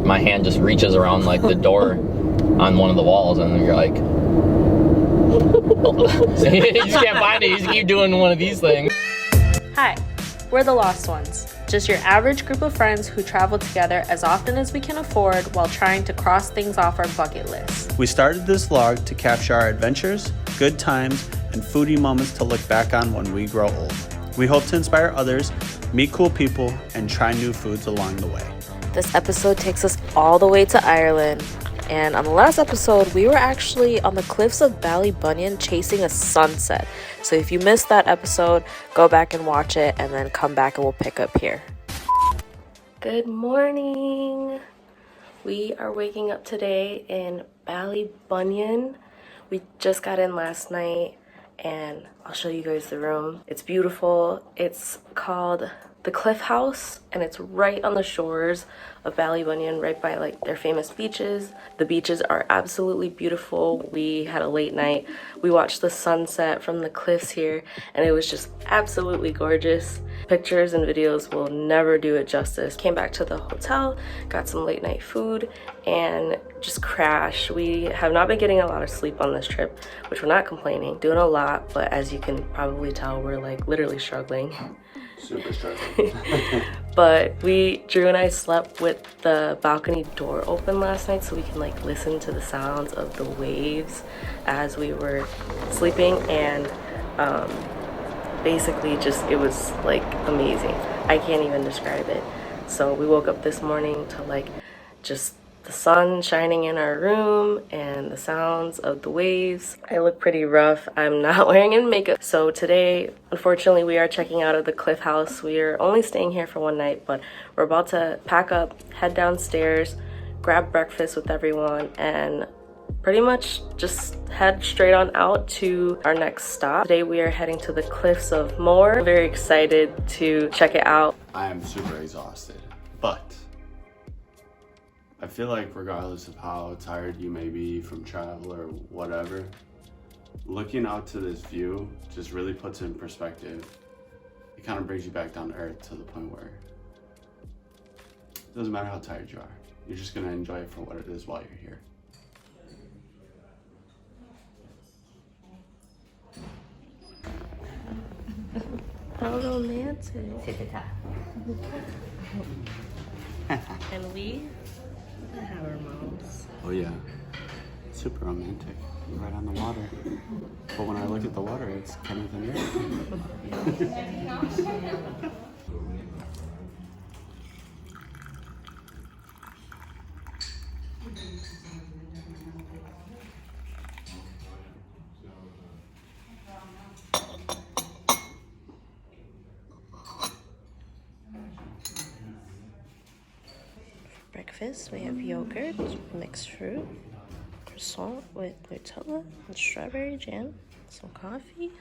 my hand just reaches around like the door on one of the walls, and you're like, you just can't find it. You just keep doing one of these things. Hi, we're the Lost Ones. Just your average group of friends who travel together as often as we can afford while trying to cross things off our bucket list. We started this vlog to capture our adventures, good times, and foodie moments to look back on when we grow old. We hope to inspire others, meet cool people, and try new foods along the way. This episode takes us all the way to Ireland. And on the last episode, we were actually on the cliffs of Ballybunion chasing a sunset. So if you missed that episode, go back and watch it and then come back and we'll pick up here. Good morning. We are waking up today in Ballybunion. We just got in last night and I'll show you guys the room. It's beautiful. It's called the Cliff House, and it's right on the shores of Ballybunion, right by like their famous beaches. The beaches are absolutely beautiful. We had a late night. We watched the sunset from the cliffs here, and it was just absolutely gorgeous. Pictures and videos will never do it justice. Came back to the hotel, got some late night food, and just crashed. We have not been getting a lot of sleep on this trip, which we're not complaining. Doing a lot, but as you can probably tell, we're like literally struggling. Super struggling. But Drew and I slept with the balcony door open last night so we can like listen to the sounds of the waves as we were sleeping, and basically just it was like amazing. I can't even describe it. So we woke up this morning to like just the sun shining in our room and the sounds of the waves. I look pretty rough. I'm not wearing any makeup. So today, unfortunately, we are checking out of the Cliff House. We are only staying here for one night, but we're about to pack up, head downstairs, grab breakfast with everyone, and pretty much just head straight on out to our next stop. Today we are heading to the Cliffs of Moher. I'm very excited to check it out. I am super exhausted, but I feel like regardless of how tired you may be from travel or whatever, looking out to this view just really puts it in perspective. It kind of brings you back down to earth to the point where it doesn't matter how tired you are. You're just going to enjoy it for what it is while you're here. How romantic. And we have our moms. Oh yeah, super romantic. Right on the water. But when I look at the water, it's kind of in there. Breakfast, we have yogurt, mixed fruit, croissant with Nutella and strawberry jam, some coffee,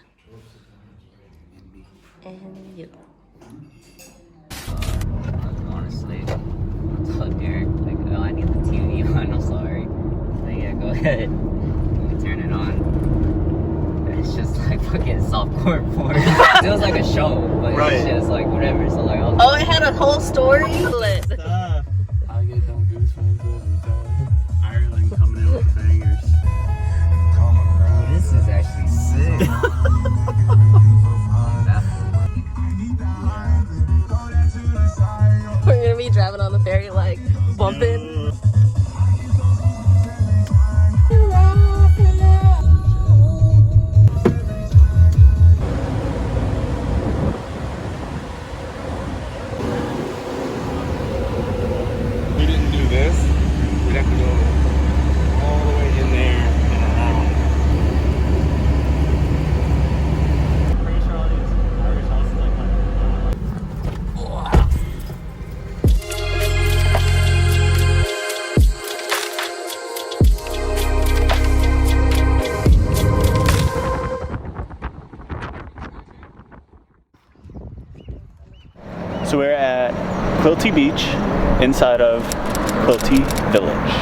and you. Honestly, I'll tell Derek, like, oh, I need the TV on, I'm sorry. So yeah, go ahead. You can turn it on. It's just like fucking softcore porn. It feels like a show, but right. It's just like whatever. So like, oh, it had a whole story? I get them goosebumps every time. Ireland coming in with bangers. Oh, this is actually sick. We're gonna be driving on the ferry like bumping. So we're at Quilty Beach inside of Quilty Village,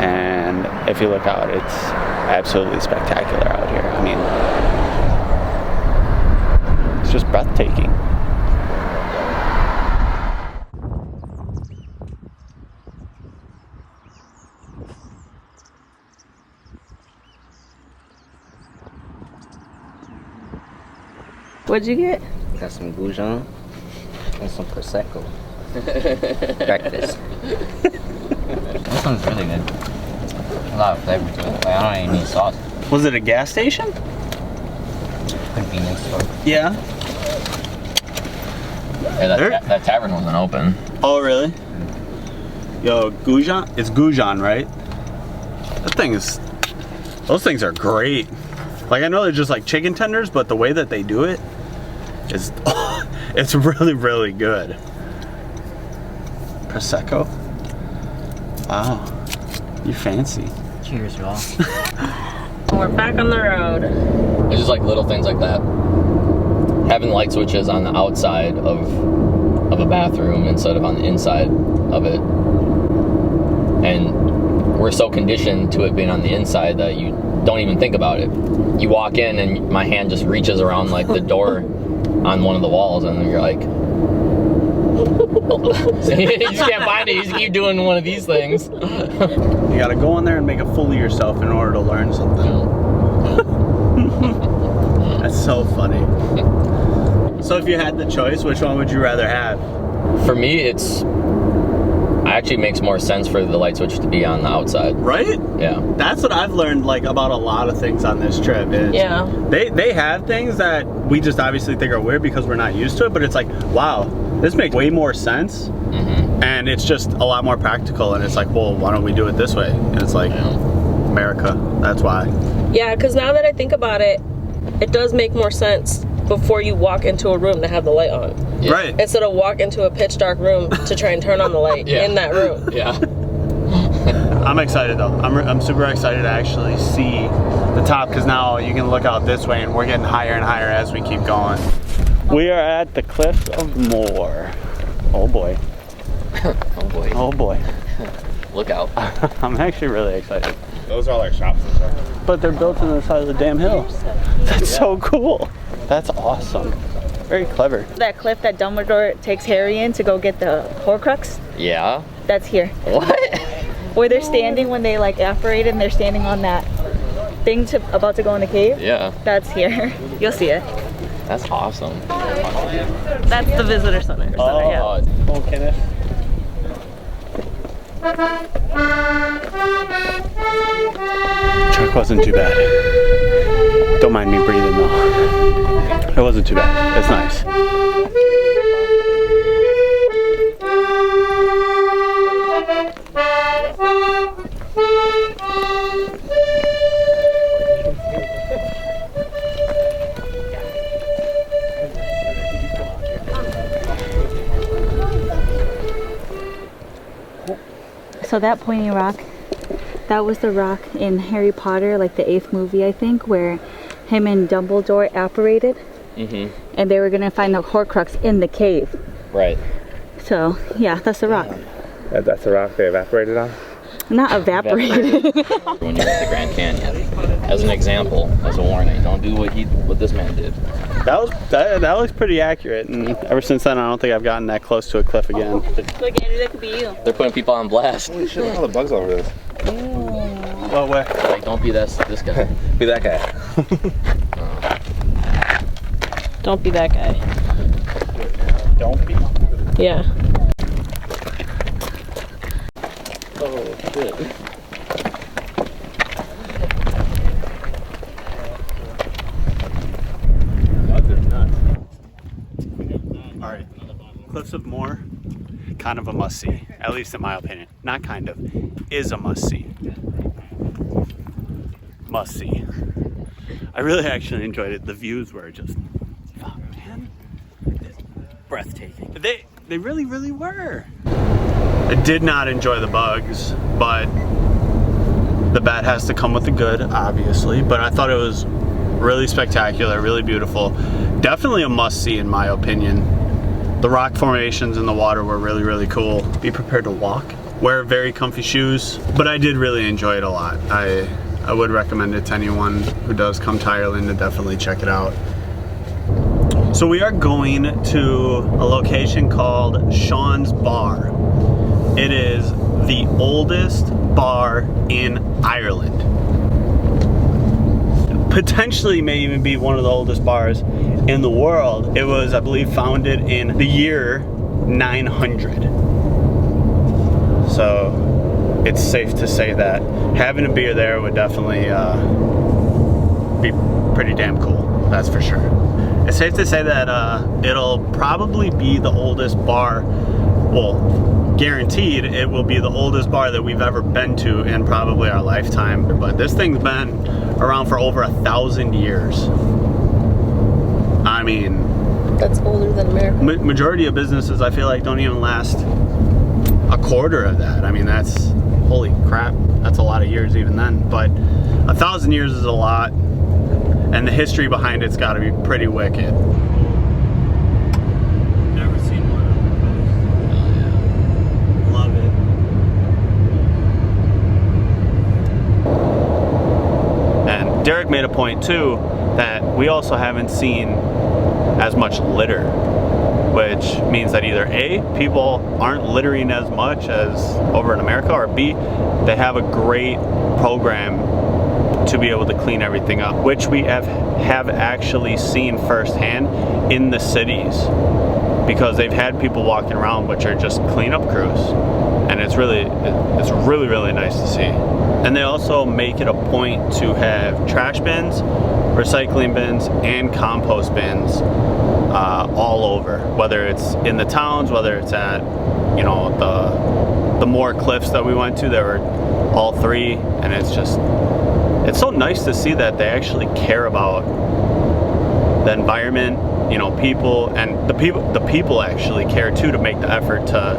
and if you look out, it's absolutely spectacular out here. I mean, it's just breathtaking. We're gonna What'd you get? Got some Goujon and some Prosecco. Breakfast. This one's really good. A lot of flavor to it. Like, I don't even need sauce. Was it a gas station? Convenience store. Yeah. Yeah, that tavern wasn't open. Oh, really? Yo, Goujon? It's Goujon, right? Those things are great. Like, I know they're just like chicken tenders, but the way that they do it is, it's really, really good. Prosecco? Wow, you fancy. Cheers, y'all. We're back on the road. It's just like little things like that. Having light switches on the outside of a bathroom instead of on the inside of it. And we're so conditioned to it being on the inside that you don't even think about it. You walk in and my hand just reaches around like the door on one of the walls, and you're like, you just can't find it. You just keep doing one of these things. You gotta go in there and make a fool of yourself in order to learn something. That's so funny. So if you had the choice, which one would you rather have? For me, it actually makes more sense for the light switch to be on the outside. Right? Yeah. That's what I've learned, like, about a lot of things on this trip. Is Yeah. They have things that we just obviously think are weird because we're not used to it, but it's like, wow, this makes way more sense. Mm-hmm. And it's just a lot more practical, and it's like, well, why don't we do it this way? And it's like, America, that's why. Yeah, because now that I think about it, it does make more sense before you walk into a room to have the light on. Yeah. Right. Instead of walk into a pitch dark room to try and turn on the light in that room. Yeah. I'm excited though. I'm super excited to actually see the top, because now you can look out this way and we're getting higher and higher as we keep going. We are at the Cliffs of Moher. Oh boy. Oh boy. Oh boy. Look out. I'm actually really excited. Those are all like shops and stuff. But they're built in the side of the damn hill. That's so cool. That's awesome. Very clever. That cliff that Dumbledore takes Harry in to go get the Horcrux, Yeah. that's here. What? Where they're standing when they like evaporated and they're standing on that thing about to go in the cave. Yeah. That's here. You'll see it. That's awesome. That's the visitor center. Oh, oh, Kenneth. Truck wasn't too bad. Don't mind me breathing though. It wasn't too bad. It's nice. So that pointy rock, that was the rock in Harry Potter, like the 8th movie, I think, where him and Dumbledore apparated. Mm-hmm. And they were gonna find the Horcrux in the cave. Right. So yeah, that's the rock. That's the rock they evaporated on? Not evaporated. When you're at the Grand Canyon, as an example, as a warning, don't do what this man did. That looks pretty accurate, and ever since then I don't think I've gotten that close to a cliff again. Look, Andrew, that could be you. They're putting people on blast. Holy shit, look at all the bugs over this. Well, where? Like, don't be this guy. Be that guy. Don't be that guy. Don't be. Yeah. Oh shit. Alright, Cliffs of Moher, kind of a must-see, at least in my opinion. Not kind of, is a must-see. Must-see. I really actually enjoyed it. The views were just, fuck man, breathtaking. They really, really were. I did not enjoy the bugs, but the bad has to come with the good, obviously. But I thought it was really spectacular, really beautiful. Definitely a must-see in my opinion. The rock formations in the water were really, really cool. Be prepared to walk. Wear very comfy shoes, but I did really enjoy it a lot. I would recommend it to anyone who does come to Ireland to definitely check it out. So we are going to a location called Sean's Bar. It is the oldest bar in Ireland. Potentially may even be one of the oldest bars in the world. It was, I believe, founded in the year 900. So it's safe to say that having a beer there would definitely be pretty damn cool, that's for sure. It's safe to say that it'll probably be the oldest bar, well, guaranteed it will be the oldest bar that we've ever been to in probably our lifetime. But this thing's been around for over 1,000 years. I mean, That's older than America. Majority of businesses, I feel like, don't even last a quarter of that. I mean, that's, holy crap, that's a lot of years even then. But 1,000 years is a lot, and the history behind it's got to be pretty wicked. Never seen one of them. Love it. And Derek made a point too that we also haven't seen as much litter, which means that either A, people aren't littering as much as over in America, or B, they have a great program to be able to clean everything up, which we have actually seen firsthand in the cities, because they've had people walking around which are just cleanup crews, and it's really nice to see. And they also make it a point to have trash bins, recycling bins, and compost bins all over, whether it's in the towns, whether it's at, you know, the Moher cliffs that we went to. There were all three, and it's so nice to see that they actually care about the environment, you know, people, and the people actually care too, to make the effort to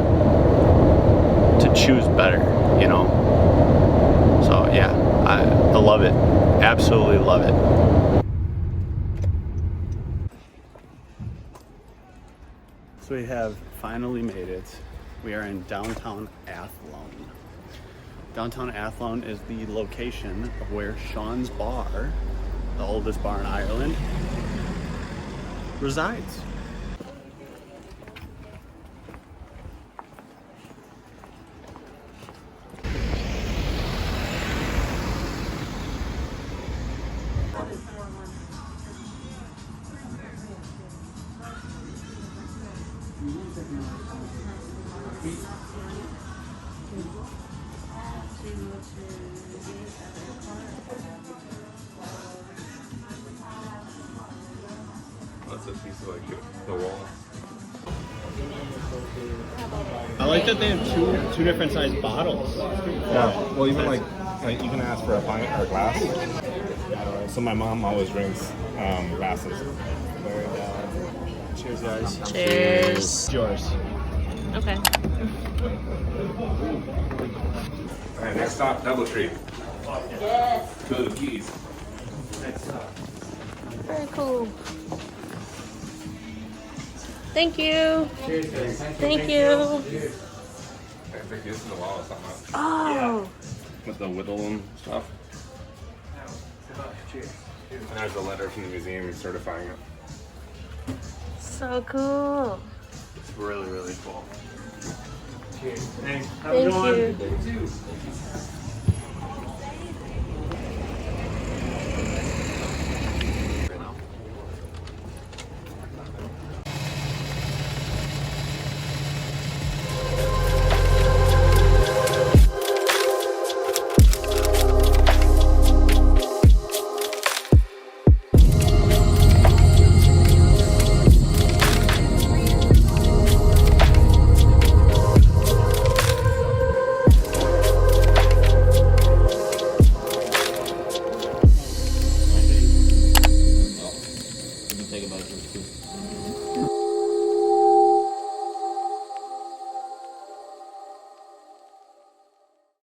choose better, you know. So yeah, I love it, absolutely love it. So we have finally made it. We are in downtown Athlone. Downtown Athlone is the location of where Sean's Bar, the oldest bar in Ireland, resides. That's a piece of like the wall. I like that they have two different sized bottles. Yeah. Well, even like you can ask for a pint or a glass. So my mom always drinks glasses. Cheers, guys. Cheers. Yours. Okay. All right, next stop, Doubletree. Yes. Go to the Keys. Very cool. Thank you. Cheers, guys. Thank you. I think this is the wall or something. Oh. With the whittle and stuff. Cheers. And there's a letter from the museum certifying it. So cool. It's really, really cool. Cheers. Thanks. Have Thank a good one. you. Take a bite first, too.